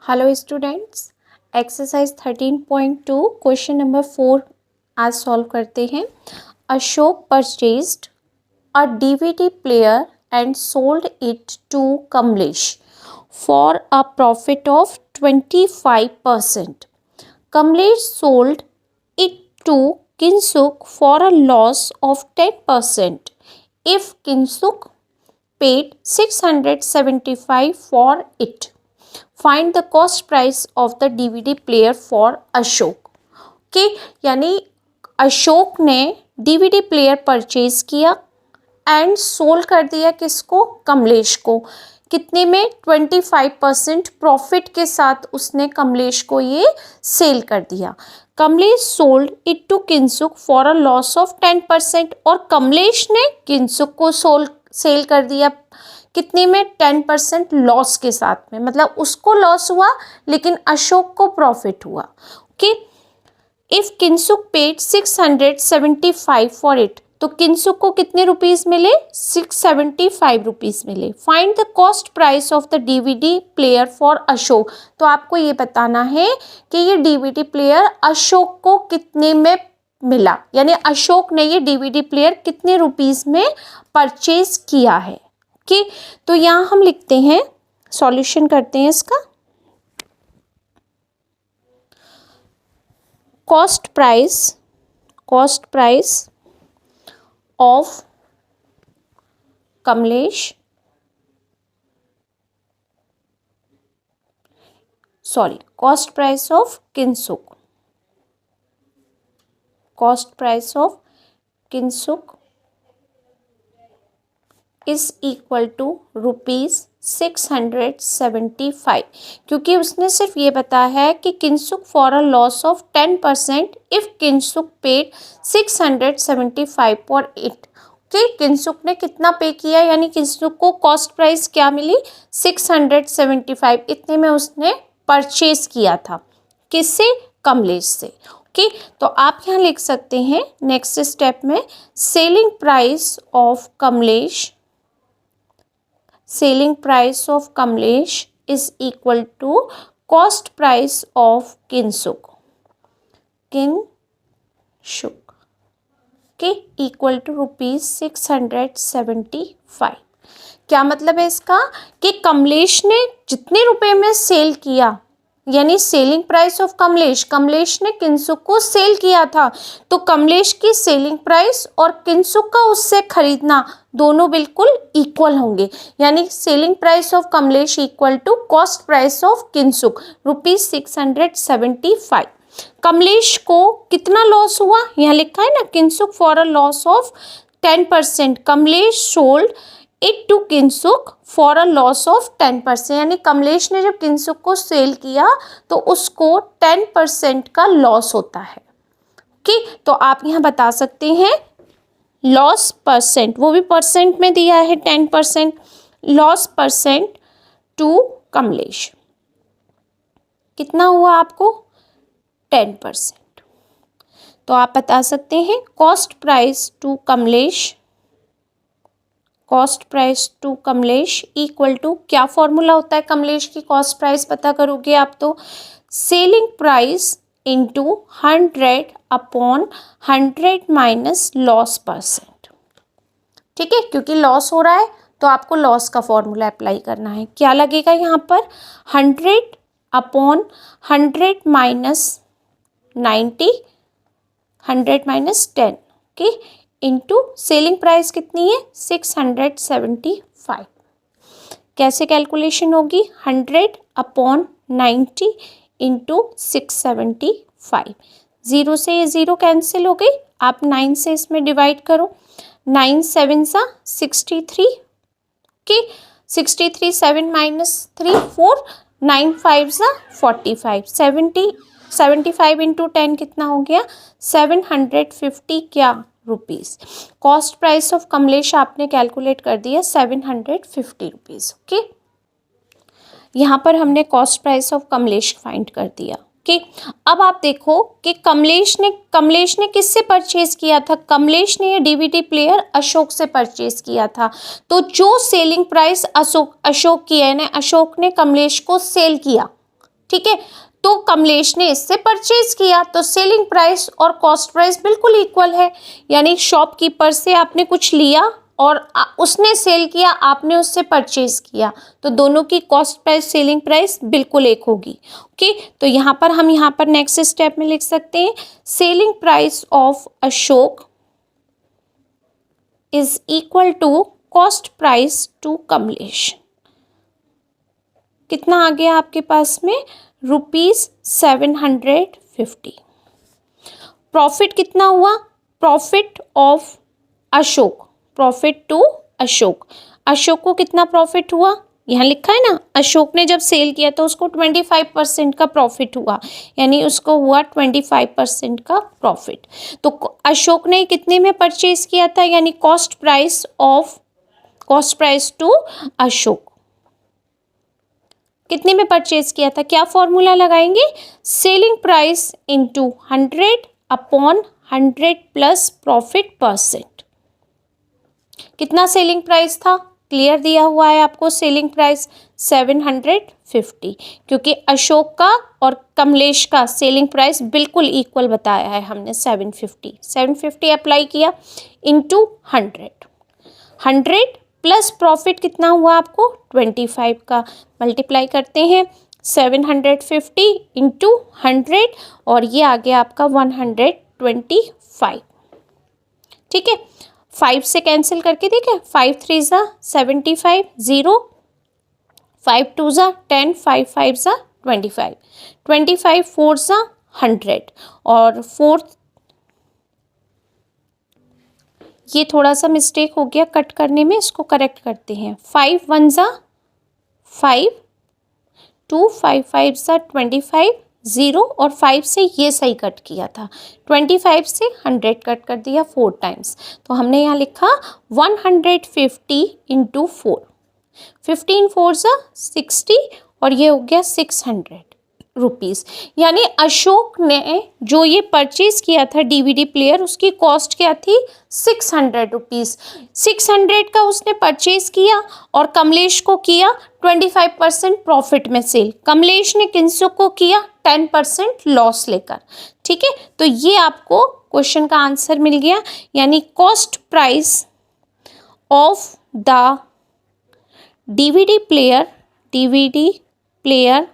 Hello students, exercise 13.2 question number 4 आज solve करते हैं। Ashok purchased a DVD player and sold it to Kamlesh for a profit of 25%. Kamlesh sold it to Kinsuk for a loss of 10% if Kinsuk paid 675 for it. Find the cost price of the DVD player for Ashok. Okay, यानी अशोक ने DVD player purchase किया and sold कर दिया किसको? कमलेश को। कितने में? 25% profit के साथ उसने कमलेश को ये सेल कर दिया। Kamlesh sold it to Kinsuk for a loss of 10% और कमलेश ने किंसुक को सेल कर दिया कितने में? 10% लॉस के साथ में। मतलब उसको लॉस हुआ लेकिन अशोक को प्रॉफिट हुआ। Okay, if Kinsuk paid 675 for it, तो किंसुक को कितने रुपीस मिले? 675 रुपीस मिले। Find the cost price of the DVD player for Ashok. तो आपको ये बताना है कि ये डीवीडी प्लेयर अशोक को कितने में मिला, यानी अशोक ने ये डीवीडी प्लेयर कितने रुपीस में परचेज किया है। ओके, तो यहाँ हम लिखते हैं, सॉल्यूशन करते हैं इसका। Cost price of Kamlesh, cost price of Kinsuk, cost price of Kinsuk is equal to ₹675, क्योंकि उसने सिर्फ ये बताया है कि Kinsuk for a loss of 10% if Kinsuk paid 675 for it. Okay, Kinsuk ने कितना पे किया, यानी किंसुक को कॉस्ट प्राइस क्या मिली? 675। इतने में उसने परचेज किया था। किससे? कमलेश से। ओके, तो आप यहाँ लिख सकते हैं नेक्स्ट स्टेप में, selling price of Kamlesh, selling price of Kamlesh is equal to cost price of Kinsuk, okay, equal to ₹675। क्या मतलब है इसका? कि कमलेश ने जितने रुपए में सेल किया, यानी सेलिंग प्राइस ऑफ कमलेश ने किंसुक को सेल किया था, तो कमलेश की सेलिंग प्राइस और किंसुक का उससे खरीदना दोनों बिल्कुल इक्वल होंगे, यानी selling price of Kamlesh equal to cost price of Kinsuk ₹675। Kamlesh को कितना लॉस हुआ? यहाँ लिखा है ना, Kinsuk for a loss of 10%। Kamlesh sold it to Kinsuk for a loss of 10%, यानी कमलेश ने जब किंसुक को सेल किया तो उसको 10% का लॉस होता है। ओके, तो आप यहाँ बता सकते हैं लॉस परसेंट, वो भी परसेंट में दिया है 10%, लॉस परसेंट टू कमलेश कितना हुआ आपको? 10%। तो आप बता सकते हैं cost price to Kamlesh equal to, क्या फॉर्मूला होता है कमलेश की कॉस्ट प्राइस पता करोगे आप तो, selling price into 100 upon 100 minus loss percent. ठीक है, क्योंकि लॉस हो रहा है तो आपको लॉस का फॉर्मूला अप्लाई करना है। क्या लगेगा यहाँ पर? 100 upon 100 minus 90, 100 minus 10, okay, into selling price कितनी है? 675। कैसे कैलकुलेशन होगी? 100 अपॉन 90 इंटू 675। 0 से ये 0 कैंसिल हो गई, आप 9 से इसमें डिवाइड करो। 9 7 सा 63, ओके, 63 7 माइनस 3 4, 9 5 सा 45, 75 इंटू 10 कितना हो गया? 750 क्या rupees. Cost price of Kamlesh आपने कैलकुलेट कर दिया 750 रुपीज़। ओके, यहाँ पर हमने cost price of Kamlesh find कर दिया। ओके, अब आप देखो कि कमलेश ने किससे परचेज किया था? कमलेश ने ये डीवीडी प्लेयर अशोक से परचेज किया था। तो जो सेलिंग प्राइस अशोक की है ना, अशोक ने कमलेश को सेल किया, ठीक है। तो कमलेश ने इससे परचेज किया, तो सेलिंग प्राइस और कॉस्ट प्राइस बिल्कुल इक्वल है, यानी शॉपकीपर से आपने कुछ लिया और उसने सेल किया, आपने उससे परचेज किया, तो दोनों की कॉस्ट प्राइस सेलिंग प्राइस बिल्कुल एक होगी। ओके, तो यहाँ पर नेक्स्ट स्टेप में लिख सकते हैं selling price of Ashok is equal to cost price to Kamlesh. कितना आ गया आपके पास में, ₹750। प्रॉफिट कितना हुआ, profit of Ashok, profit to Ashok, Ashok को कितना प्रॉफिट हुआ, यहाँ लिखा है ना, अशोक ने जब सेल किया तो उसको 25% का प्रॉफिट हुआ, यानी उसको हुआ 25% का प्रॉफिट। तो अशोक ने कितने में परचेज किया था, यानी कॉस्ट प्राइस टू अशोक कितने में परचेज किया था, क्या फॉर्मूला लगाएंगे, selling price into 100 upon 100 plus profit %। कितना सेलिंग प्राइस था, क्लियर दिया हुआ है आपको, सेलिंग प्राइस 750, क्योंकि अशोक का और कमलेश का सेलिंग प्राइस बिल्कुल इक्वल बताया है हमने, 750 अप्लाई किया इंटू 100 प्लस प्रॉफिट कितना हुआ आपको 25 का, मल्टीप्लाई करते हैं 750 इंटू 100 और ये आ गया आपका 125। ठीक है, 5 से कैंसिल करके देखें, 5 3 ज़ा 75, 0 5 2 ज़ा 10, 5 5 ज़ा 25, 25 4 ज़ा 100 और 4 ये थोड़ा सा मिस्टेक हो गया कट करने में, इसको करेक्ट करते हैं, 5 1 ज़ा 5, 2 5 5 ज़ा 25, 0 और 5 से ये सही कट किया था, 25 से 100 कट कर दिया 4 टाइम्स, तो हमने यहाँ लिखा 150 इंटू 4, 15 4 ज़ा 60 और ये हो गया 600 रुपीज़। यानी अशोक ने जो ये परचेज किया था डीवीडी प्लेयर, उसकी कॉस्ट क्या थी 600 रुपीज़, 600 का उसने परचेज किया और कमलेश को किया 25% प्रॉफिट में सेल, कमलेश ने किंसुक को किया 10% लॉस लेकर। ठीक है, तो ये आपको क्वेश्चन का आंसर मिल गया, यानी cost price of the DVD player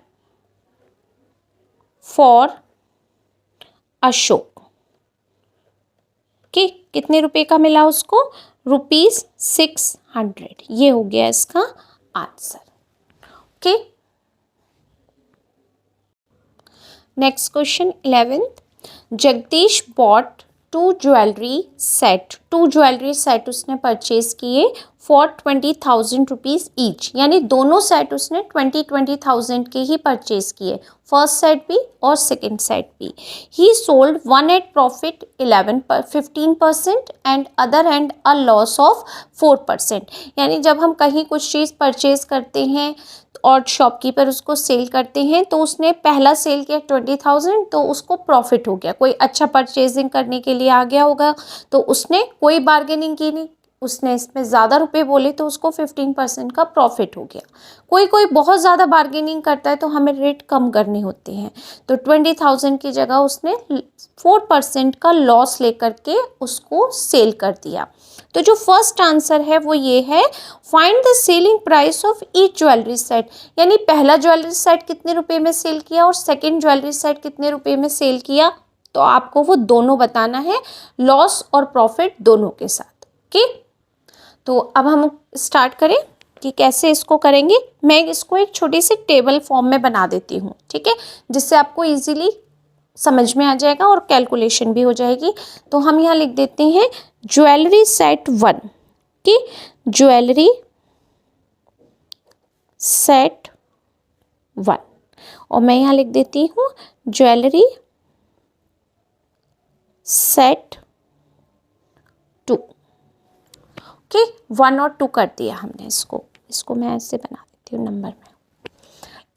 for Ashok के कितने रुपए का मिला उसको, ₹600, ये हो गया इसका answer. Okay, next question 11th, Jagdish bought 2 jewellery set उसने परचेज किए फॉर 20,000 रुपीज़ ईच, यानी दोनों सेट उसने 20,000 के ही परचेज किए, फर्स्ट सेट भी और सेकंड सेट भी। He sold one at profit 15% and other and a loss of 4%, यानी जब हम कहीं कुछ चीज़ परचेज करते हैं और शॉपकीपर उसको सेल करते हैं, तो उसने पहला सेल किया 20,000, तो उसको प्रॉफिट हो गया, कोई अच्छा परचेजिंग करने के लिए आ गया होगा, तो उसने कोई बार्गेनिंग की नहीं, उसने इसमें ज़्यादा रुपए बोले तो उसको 15% का प्रॉफिट हो गया। कोई बहुत ज़्यादा बार्गेनिंग करता है तो हमें रेट कम करने होते हैं, तो 20,000 की जगह उसने 4% का लॉस लेकर के उसको सेल कर दिया। तो जो फर्स्ट आंसर है वो ये है, find the selling price of each jewellery set, यानी पहला ज्वेलरी सेट कितने रुपए में सेल किया और सेकंड ज्वेलरी सेट कितने रुपए में सेल किया, तो आपको वो दोनों बताना है, लॉस और प्रॉफिट दोनों के साथ। ओके, तो अब हम स्टार्ट करें कि कैसे इसको करेंगे। मैं इसको एक छोटी सी टेबल फॉर्म में बना देती हूँ, ठीक है, जिससे आपको इजीली समझ में आ जाएगा और कैलकुलेशन भी हो जाएगी। तो हम यहाँ लिख देते हैं ज्वेलरी सेट 1 की, ज्वेलरी सेट 1, और मैं यहाँ लिख देती हूँ ज्वेलरी सेट 2। ओके, 1 और 2 कर दिया हमने, इसको मैं ऐसे बना देती हूँ नंबर में।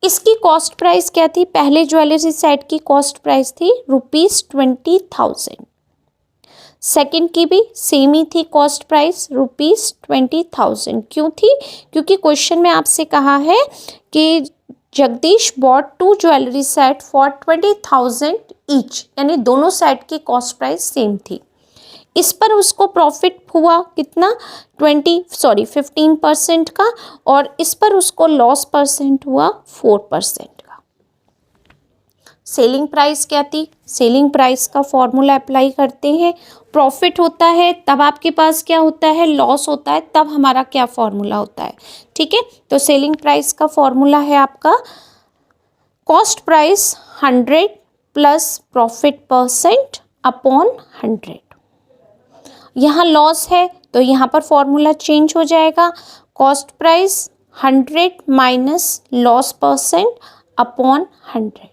इसकी कॉस्ट प्राइस क्या थी, पहले ज्वेलरी सेट की कॉस्ट प्राइस थी ₹20,000, सेकंड की भी सेम ही थी कॉस्ट प्राइस ₹20,000। क्यों थी, क्योंकि क्वेश्चन में आपसे कहा है कि Jagdish bought 2 jewellery set for 20,000 each, यानी दोनों सेट की कॉस्ट प्राइस सेम थी। इस पर उसको प्रॉफिट हुआ कितना 15% का, और इस पर उसको लॉस परसेंट हुआ 4% का। सेलिंग प्राइस क्या थी? सेलिंग प्राइस का फॉर्मूला अप्लाई करते हैं। प्रॉफिट होता है तब आपके पास क्या होता है? लॉस होता है तब हमारा क्या फॉर्मूला होता है? ठीक है, तो सेलिंग प्राइस का फॉर्मूला है आपका cost price 100 plus profit percent upon 100। यहाँ लॉस है तो यहाँ पर फॉर्मूला चेंज हो जाएगा, cost price 100 minus loss percent upon 100।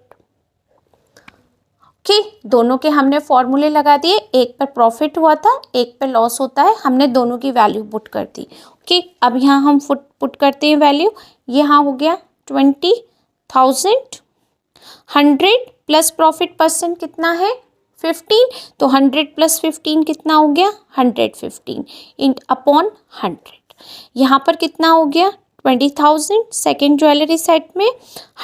Okay, दोनों के हमने फॉर्मूले लगा दिए, एक पर प्रॉफिट हुआ था एक पर लॉस होता है, हमने दोनों की वैल्यू पुट कर दी। ओके, अब यहाँ हम पुट करते हैं वैल्यू। यहाँ हो गया 20,000, 100 प्लस प्रॉफिट परसेंट कितना है 15, तो 100 प्लस 15 कितना हो गया 115 इन अपॉन 100। यहाँ पर कितना हो गया 20,000 सेकेंड ज्वेलरी सेट में,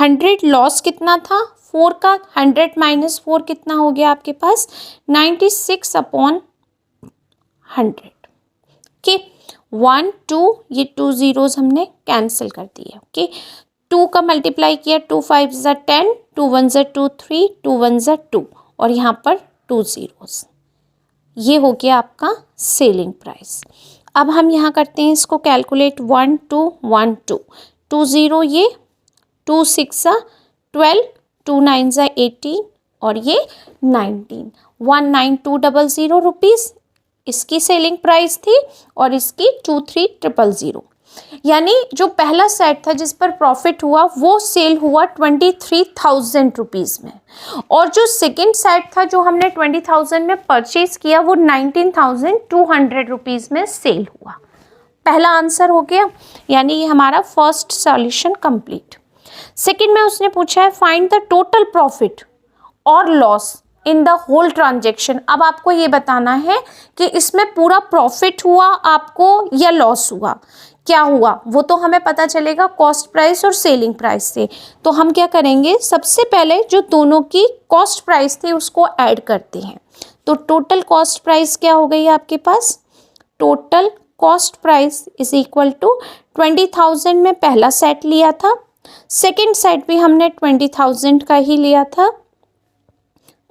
100 लॉस कितना था 4 का, 100 माइनस 4 कितना हो गया आपके पास 96 अपॉन 100। ओके, 1 2 ये 2 जीरोज हमने कैंसिल कर दिए। ओके, 2 का मल्टीप्लाई किया, 2 5 ज़ा 10, 2 1 ज़ा 2 3, 2 1 ज़ा 2, और यहाँ पर 2 जीरोज। ये हो गया आपका सेलिंग प्राइस। अब हम यहाँ करते हैं इसको कैलकुलेट, 1 2 1 2, 2 0 ये, 2 6 ज़ा 12, 2 9 ज़ा 18, और ये 19, 19200 रुपीज़ इसकी सेलिंग प्राइस थी, और इसकी 23,000। यानी जो पहला सेट था जिस पर प्रॉफिट हुआ वो सेल हुआ 23,000 रुपीज़ में, और जो सेकेंड सेट था जो हमने 20,000 में परचेज किया वो 19,200 रुपीज़ में सेल हुआ। पहला आंसर हो गया, यानी ये हमारा फर्स्ट सॉल्यूशन कंप्लीट। सेकेंड में उसने पूछा है फाइंड द टोटल प्रॉफिट और loss in the whole transaction. अब आपको ये बताना है कि इसमें पूरा प्रॉफिट हुआ आपको या लॉस हुआ, क्या हुआ वो तो हमें पता चलेगा कॉस्ट प्राइस और सेलिंग प्राइस से। तो हम क्या करेंगे, सबसे पहले जो दोनों की कॉस्ट प्राइस थी उसको ऐड करते हैं। तो टोटल कॉस्ट प्राइस क्या हो गई आपके पास, total cost price is equal to 20,000 में पहला सेट लिया था, सेकेंड सेट भी हमने 20,000 का ही लिया था,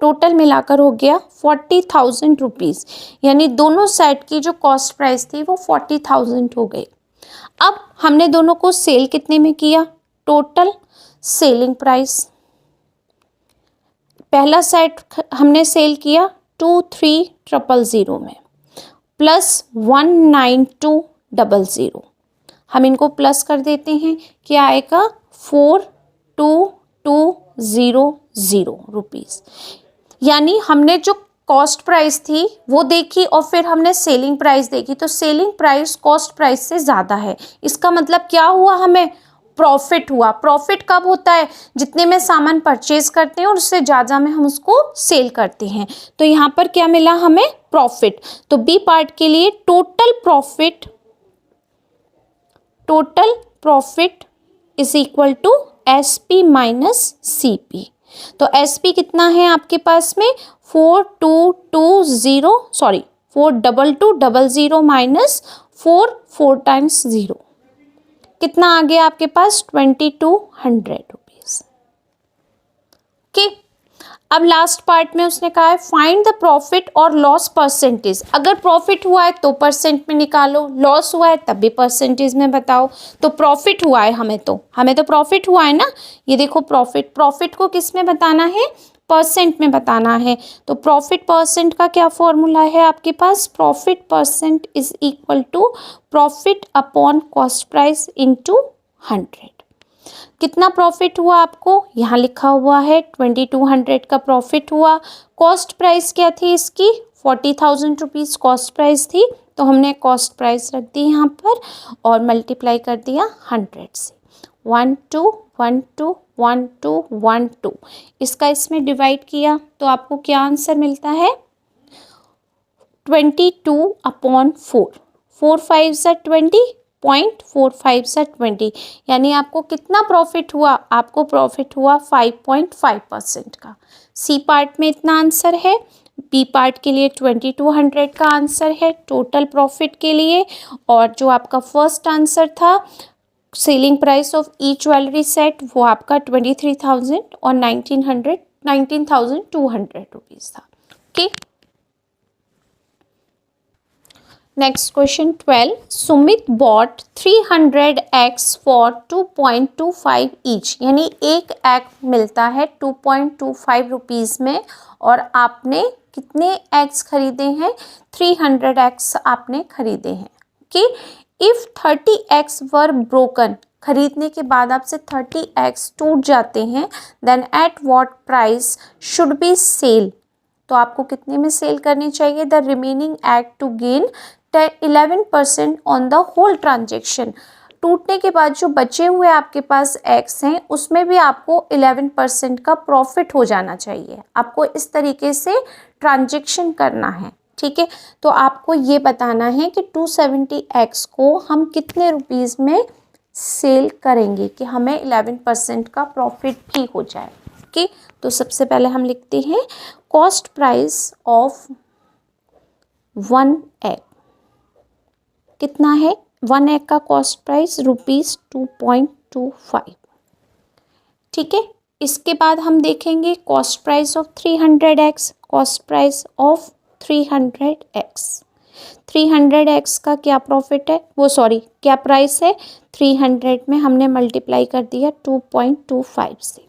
टोटल मिलाकर हो गया 40,000 रुपीज़, यानी दोनों सेट की जो कॉस्ट प्राइस थी वो 40,000 हो गई। अब हमने दोनों को सेल कितने में किया, टोटल सेलिंग प्राइस, पहला सेट हमने सेल किया 23,000 में प्लस 19200, हम इनको प्लस कर देते हैं, क्या आएगा 42,200 रुपीज़। यानी हमने जो कॉस्ट प्राइस थी वो देखी और फिर हमने सेलिंग प्राइस देखी, तो सेलिंग प्राइस कॉस्ट प्राइस से ज़्यादा है, इसका मतलब क्या हुआ, हमें प्रॉफिट हुआ। प्रॉफिट कब होता है, जितने में सामान परचेज करते हैं और उससे ज़्यादा में हम उसको सेल करते हैं। तो यहाँ पर क्या मिला हमें, प्रॉफिट। तो बी पार्ट के लिए total profit is equal to SP minus CP। तो SP कितना है आपके पास में 42200 माइनस 4 टाइम्स 0, कितना आ गया आपके पास 2200 रुपीज़। ओके, अब लास्ट पार्ट में उसने कहा है फाइंड द प्रॉफिट और लॉस परसेंटेज। अगर प्रॉफिट हुआ है तो परसेंट में निकालो, लॉस हुआ है तब भी परसेंटेज में बताओ। तो प्रॉफिट हुआ है हमें तो प्रॉफिट हुआ है ना, ये देखो प्रॉफिट को किस में बताना है, परसेंट में बताना है। तो प्रॉफिट परसेंट का क्या फॉर्मूला है आपके पास, profit percent is equal to profit upon cost price into 100। कितना प्रॉफिट हुआ आपको, यहाँ लिखा हुआ है 2200 का प्रॉफिट हुआ। कॉस्ट प्राइस क्या थी इसकी 40,000 रुपीज़ कॉस्ट प्राइस थी, तो हमने कॉस्ट प्राइस रख दी यहाँ पर और मल्टीप्लाई कर दिया 100 से, 1 2 1 2 1 2 1 2, इसका इसमें डिवाइड किया तो आपको क्या आंसर मिलता है 22/4, 4 5 ज़ा 20, 0.45 सा 20, यानी आपको कितना प्रॉफिट हुआ, आपको प्रॉफिट हुआ 5.5% का। सी पार्ट में इतना आंसर है, बी पार्ट के लिए 2200 का आंसर है टोटल प्रॉफिट के लिए। और जो आपका फर्स्ट आंसर था selling price of each jewellery set, वो आपका 23,000 और 19,200 रुपीज़ था। Okay, next question 12, Sumit bought 300 eggs for 2.25 each, यानी एक एग मिलता है 2.25 रुपीज़ में, और आपने कितने एग्स खरीदे हैं, 300 eggs आपने खरीदे हैं। कि इफ़ 30 eggs वर ब्रोकन, खरीदने के बाद आपसे 30 eggs टूट जाते हैं, then at what price should be sell, तो आपको कितने में सेल करनी चाहिए, the remaining egg to gain 11% on the whole transaction. टूटने के बाद जो बचे हुए आपके पास एग्स हैं उसमें भी आपको 11% का प्रॉफिट हो जाना चाहिए। आपको इस तरीके से ट्रांजेक्शन करना है, ठीक है। तो आपको ये बताना है कि 270 एग्स को हम कितने रुपीज़ में सेल करेंगे कि हमें 11% का प्रॉफिट भी हो जाए। ओके, तो सबसे पहले हम लिखते हैं कॉस्ट प्राइस ऑफ 1 एग, कितना है 1 एग का कॉस्ट प्राइस ₹2.25, ठीक है। इसके बाद हम देखेंगे cost price of 300 eggs, cost price of 300 eggs, 300 eggs का क्या प्रॉफिट है, वो सॉरी क्या प्राइस है, 300 में हमने मल्टीप्लाई कर दिया 2.25 से,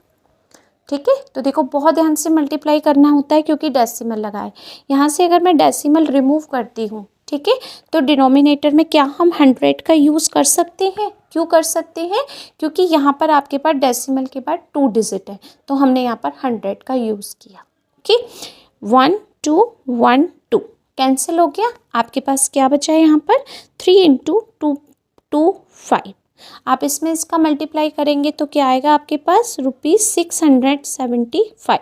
ठीक है। तो देखो बहुत ध्यान से मल्टीप्लाई करना होता है क्योंकि डेसिमल लगा है। यहाँ से अगर मैं डेसिमल रिमूव करती हूँ, ठीक है, तो डिनोमिनेटर में क्या हम 100 का यूज़ कर सकते हैं, क्यों कर सकते हैं, क्योंकि यहाँ पर आपके पास डेसिमल के बाद 2 डिजिट है, तो हमने यहाँ पर 100 का यूज़ किया। ओके, 1 2 1 2 कैंसिल हो गया, आपके पास क्या बचा है यहाँ पर 3 × 2 2 5, आप इसमें इसका मल्टीप्लाई करेंगे तो क्या आएगा आपके पास ₹675,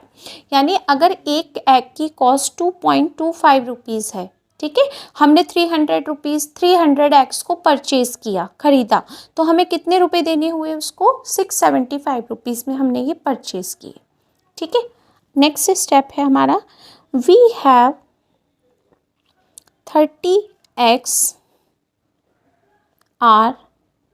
यानी अगर एक एग की कॉस्ट 2.25 रुपीज़ है, ठीक है, हमने 300 एग्स को परचेज किया, खरीदा, तो हमें कितने रुपए देने हुए उसको 675 रुपीज़ में हमने ये परचेज किए, ठीक है। नेक्स्ट स्टेप है हमारा we have 30 eggs are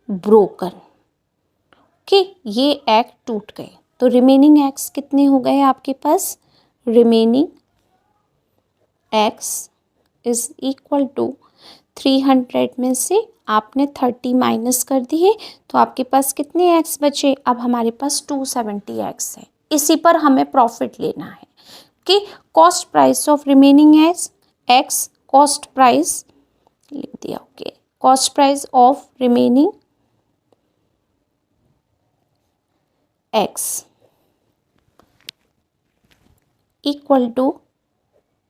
broken, okay, ये एग टूट गए, तो रिमेनिंग एग्स कितने हो गए आपके पास, remaining eggs is equal to 300 में से आपने 30 माइनस कर दिए, तो आपके पास कितने एग्स बचे, अब हमारे पास 270 एग्स हैं, इसी पर हमें प्रॉफिट लेना है। कि cost price of remaining eggs, cost price लिख दिया, okay, cost price of remaining eggs equal to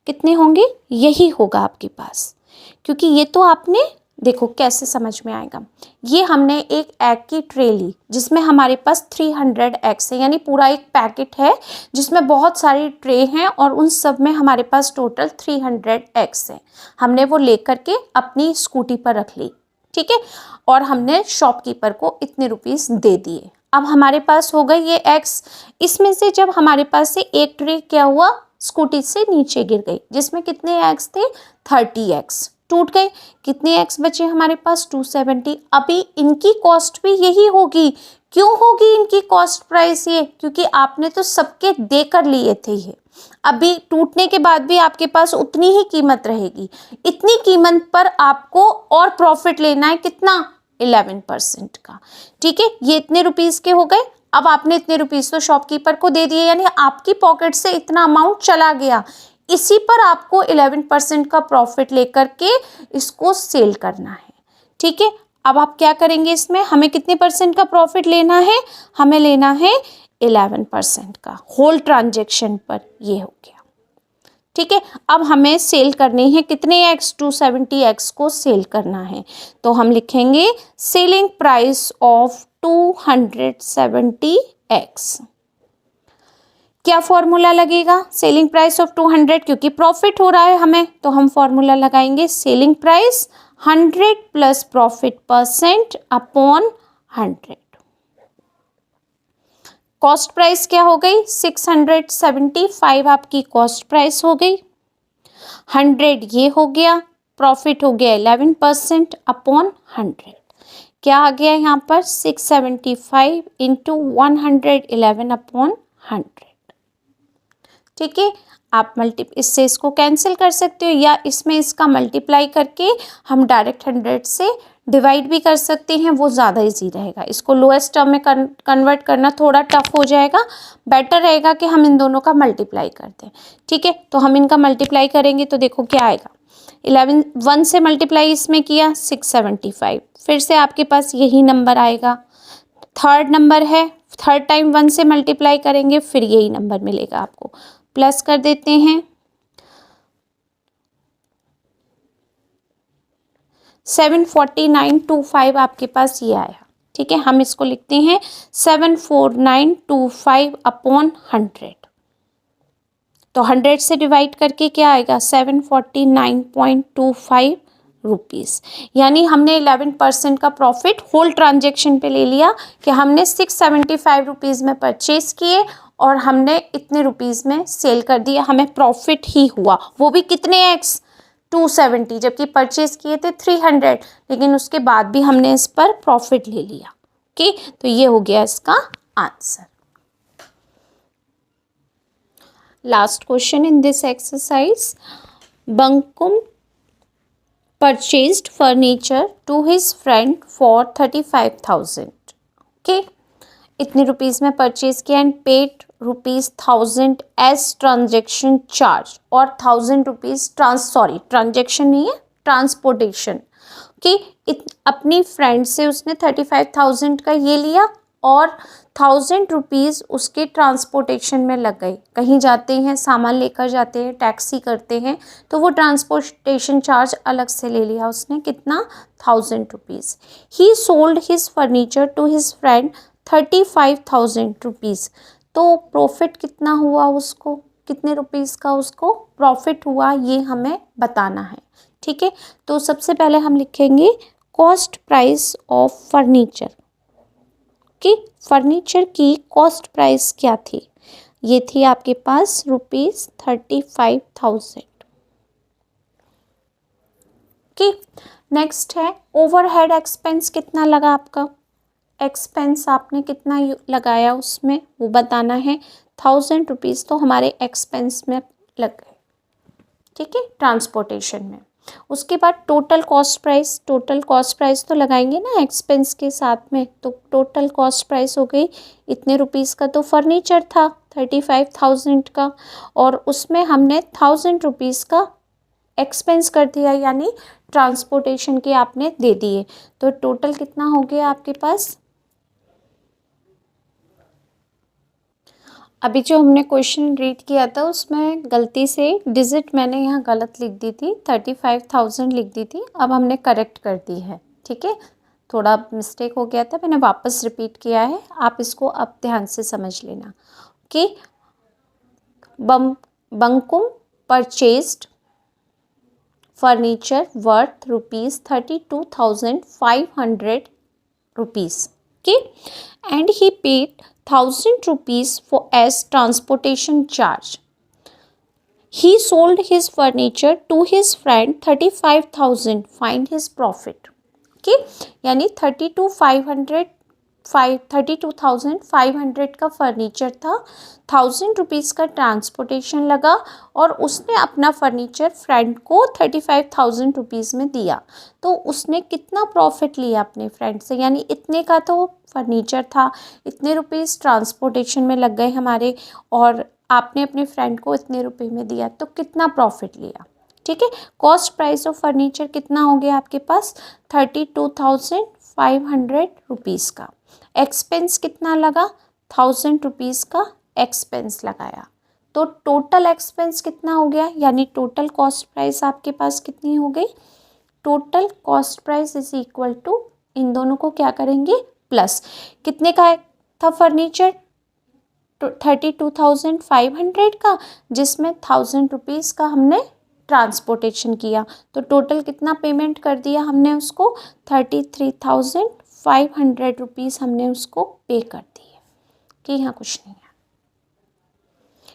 कितने होंगे, यही होगा आपके पास, क्योंकि ये तो आपने देखो कैसे समझ में आएगा, ये हमने एक एग की ट्रे ली जिसमें हमारे पास 300 एग्स है, यानी पूरा एक पैकेट है जिसमें बहुत सारी ट्रे हैं और उन सब में हमारे पास टोटल 300 एग्स हैं, हमने वो लेकर के अपनी स्कूटी पर रख ली, ठीक है, और हमने शॉपकीपर को इतने रुपीस दे दिए। अब हमारे पास हो गए ये एग्स, इसमें से जब हमारे पास से एक ट्रे क्या हुआ, स्कूटी से नीचे गिर गई, जिसमें कितने एग्स थे 30 एग्स टूट गए, कितने एग्स बचे हमारे पास 270। अभी इनकी कॉस्ट भी यही होगी, क्यों होगी इनकी कॉस्ट प्राइस ये, क्योंकि आपने तो सबके देकर लिए थे ये, अभी टूटने के बाद भी आपके पास उतनी ही कीमत रहेगी, इतनी कीमत पर आपको और प्रॉफिट लेना है कितना 11% का, ठीक है। ये इतने रुपीस के हो गए, अब आपने इतने रुपीस तो शॉपकीपर को दे दिए, यानी आपकी पॉकेट से इतना अमाउंट चला गया, इसी पर आपको 11% का प्रॉफिट लेकर के इसको सेल करना है, ठीक है। अब आप क्या करेंगे, इसमें हमें कितने परसेंट का प्रॉफिट लेना है, हमें लेना है 11% का, होल ट्रांजेक्शन पर ये हो गया, ठीक है। अब हमें सेल करनी है कितने एग्स, 270 एग्स को सेल करना है, तो हम लिखेंगे सेलिंग प्राइस ऑफ 270 एग्स। क्या फॉर्मूला लगेगा, सेलिंग प्राइस ऑफ 200, क्योंकि प्रॉफिट हो रहा है हमें, तो हम फॉर्मूला लगाएंगे selling price 100 plus profit percent upon 100। Cost price क्या हो गई? 675 आपकी कॉस्ट प्राइस हो गई। 100 ये हो गया, प्रॉफिट हो गया 11% अपॉन 100। क्या आ गया यहाँ पर? 675 इंटू 111 अपॉन 100। ठीक है, आप इससे इसको कैंसिल कर सकते हो, या इसमें इसका मल्टीप्लाई करके हम डायरेक्ट 100 से डिवाइड भी कर सकते हैं, वो ज़्यादा इजी रहेगा। इसको लोएस्ट टर्म में कन्वर्ट करना थोड़ा टफ हो जाएगा, बेटर रहेगा कि हम इन दोनों का मल्टीप्लाई कर दें। ठीक है, तो हम इनका मल्टीप्लाई करेंगे तो देखो क्या आएगा। 1 से मल्टीप्लाई इसमें किया 675, फिर से आपके पास यही नंबर आएगा। थर्ड नंबर है, थर्ड टाइम 1 से मल्टीप्लाई करेंगे फिर यही नंबर मिलेगा आपको। प्लस कर देते हैं, 74925 आपके पास ये आया। ठीक है, हम इसको लिखते हैं 74925 अपॉन 100। तो 100 से डिवाइड करके क्या आएगा? 749.25 रुपीज़। यानी हमने 11% का प्रॉफिट होल ट्रांजेक्शन पे ले लिया कि हमने 675 रुपीज़ में परचेज किए और हमने इतने रुपीज़ में सेल कर दिया, हमें प्रॉफिट ही हुआ। वो भी कितने एक्स? 270, जबकि परचेज किए थे 300, लेकिन उसके बाद भी हमने इस पर प्रॉफिट ले लिया। ओके, तो ये हो गया इसका answer. Last question in this exercise, Bankum purchased furniture to his friend for 35,000। Okay, इतने रुपीज़ में परचेज किया and paid ₹1000 as transaction charge, और 1000 रुपीज़ ट्रांजेक्शन नहीं है, ट्रांसपोर्टेशन। कि अपनी फ्रेंड से उसने 35,000 का ये लिया और 1000 रुपीज़ उसके ट्रांसपोर्टेशन में लग गई। कहीं जाते हैं, सामान लेकर जाते हैं, टैक्सी करते हैं, तो वो ट्रांसपोर्टेशन चार्ज अलग से ले लिया उसने। कितना? 1000 rupees. He sold his furniture to his friend 35,000 rupees. तो प्रॉफिट कितना हुआ उसको? कितने रुपीज़ का उसको प्रॉफिट हुआ, ये हमें बताना है। ठीक है, तो सबसे पहले हम लिखेंगे कॉस्ट प्राइस ऑफ फर्नीचर। कि फर्नीचर की कॉस्ट प्राइस क्या थी? ये थी आपके पास ₹35,000। कि नेक्स्ट है ओवरहेड एक्सपेंस कितना लगा आपका? एक्सपेंस आपने कितना लगाया उसमें, वो बताना है। 1000 रुपीज़ तो हमारे एक्सपेंस में लग गए। ठीक है, ट्रांसपोर्टेशन में। उसके बाद total cost price, total cost price तो लगाएंगे ना एक्सपेंस के साथ में, तो टोटल कॉस्ट प्राइस हो गई इतने रुपीज़ का। तो फर्नीचर था 35,000 का, और उसमें हमने 1000 रुपीज़ का एक्सपेंस कर दिया, यानी ट्रांसपोर्टेशन के आपने दे दिए। तो टोटल कितना हो गया आपके पास? अभी जो हमने क्वेश्चन रीड किया था उसमें गलती से डिजिट मैंने यहाँ गलत लिख दी थी, 35,000 लिख दी थी, अब हमने करेक्ट कर दी है। ठीक है, थोड़ा मिस्टेक हो गया था, मैंने वापस रिपीट किया है, आप इसको अब ध्यान से समझ लेना। कि Bankum purchased furniture worth ₹32,500 rupees. Okay, and he paid 1000 rupees for as transportation charge. He sold his furniture to his friend 35,000. Find his profit. Okay, यानी 32,500 का फर्नीचर था, 1000 रुपीज़ का ट्रांसपोर्टेशन लगा, और उसने अपना फर्नीचर फ्रेंड को 35,000 रुपीज़ में दिया। तो उसने कितना प्रॉफिट लिया अपने फ्रेंड से? यानी इतने का तो फर्नीचर था, इतने रुपीज़ ट्रांसपोर्टेशन में लग गए हमारे, और आपने अपने फ्रेंड को इतने रुपए में दिया, तो कितना प्रॉफिट लिया? ठीक है, कॉस्ट प्राइस ऑफ फर्नीचर कितना हो गया आपके पास? 32,500 रुपीज़ का। एक्सपेंस कितना लगा? 1000 रुपीज़ का एक्सपेंस लगाया। तो टोटल एक्सपेंस कितना हो गया? यानी टोटल कॉस्ट प्राइस आपके पास कितनी हो गई? Total cost price is equal to, इन दोनों को क्या करेंगे? प्लस। कितने का था फर्नीचर? 32,500 का, जिसमें 1000 रुपीज़ का हमने ट्रांसपोर्टेशन किया, तो टोटल कितना पेमेंट कर दिया हमने उसको, 33,500 रुपीज़ हमने उसको पे कर दिए कि यहाँ कुछ नहीं है।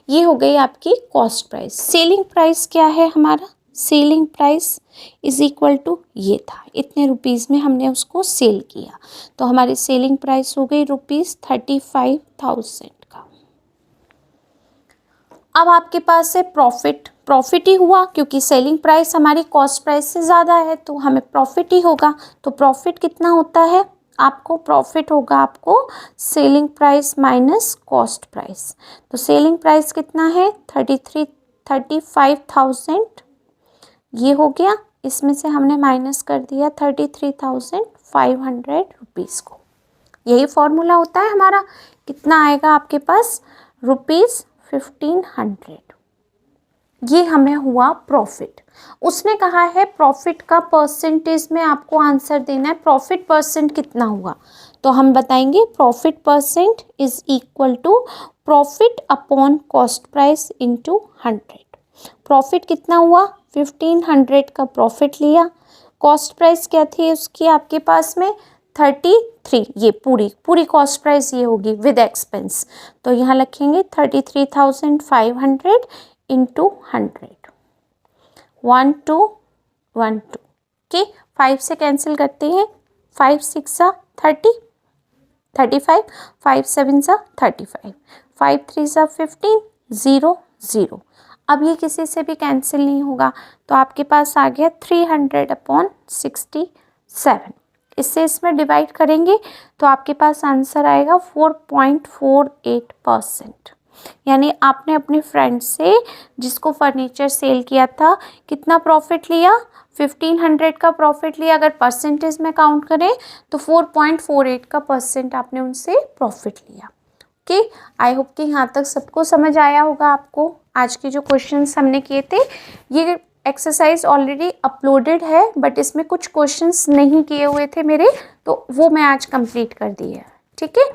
ये हो गई आपकी कॉस्ट प्राइस। सेलिंग प्राइस क्या है हमारा, selling price is equal to ये था, इतने रुपीज़ में हमने उसको सेल किया, तो हमारी सेलिंग प्राइस हो गई ₹35,000 का। अब आपके पास है प्रॉफिट ही हुआ, क्योंकि सेलिंग प्राइस हमारी कॉस्ट प्राइस से ज़्यादा है तो हमें प्रॉफिट ही होगा। तो प्रॉफिट कितना होता है आपको, प्रॉफिट होगा आपको selling price minus cost price. तो सेलिंग प्राइस कितना है 35,000, ये हो गया, इसमें से हमने माइनस कर दिया 33,500 रुपीज़ को। यही फॉर्मूला होता है हमारा। कितना आएगा आपके पास, ₹1500। ये हमें हुआ प्रॉफिट। उसने कहा है प्रॉफिट का परसेंटेज में आपको आंसर देना है, प्रॉफिट परसेंट कितना हुआ, तो हम बताएंगे profit percent is equal to profit upon cost price into 100। Profit कितना हुआ, 1500 का प्रॉफिट लिया, कॉस्ट प्राइस क्या थी उसकी आपके पास में 33, ये पूरी कॉस्ट प्राइस ये होगी विद एक्सपेंस, तो यहाँ लिखेंगे 33,500 इंटू 100, 1 2 1 2 के 5 से कैंसिल करते हैं, 5 6 30 35, 5 7 35, 5 3 15 0 0। अब ये किसी से भी कैंसिल नहीं होगा, तो आपके पास आ गया 300/67। इससे इसमें डिवाइड करेंगे तो आपके पास आंसर आएगा 4.48%। यानी आपने अपने फ्रेंड से जिसको फर्नीचर सेल किया था कितना प्रॉफिट लिया, 1500 का प्रॉफिट लिया। अगर परसेंटेज में काउंट करें तो 4.48 का परसेंट आपने उनसे प्रॉफिट लिया। ओके, आई होप कि यहाँ तक सबको समझ आया होगा। आपको आज के जो क्वेश्चंस हमने किए थे, ये एक्सरसाइज ऑलरेडी अपलोडेड है, बट इसमें कुछ क्वेश्चंस नहीं किए हुए थे मेरे, तो वो मैं आज कंप्लीट कर दी है। ठीक है,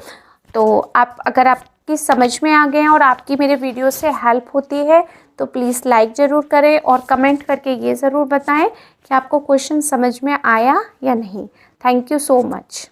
तो अगर आपकी समझ में आ गए हैं और आपकी मेरे वीडियो से हेल्प होती है तो प्लीज़ लाइक ज़रूर करें और कमेंट करके ये ज़रूर बताएं कि आपको क्वेश्चन समझ में आया या नहीं। Thank you so much.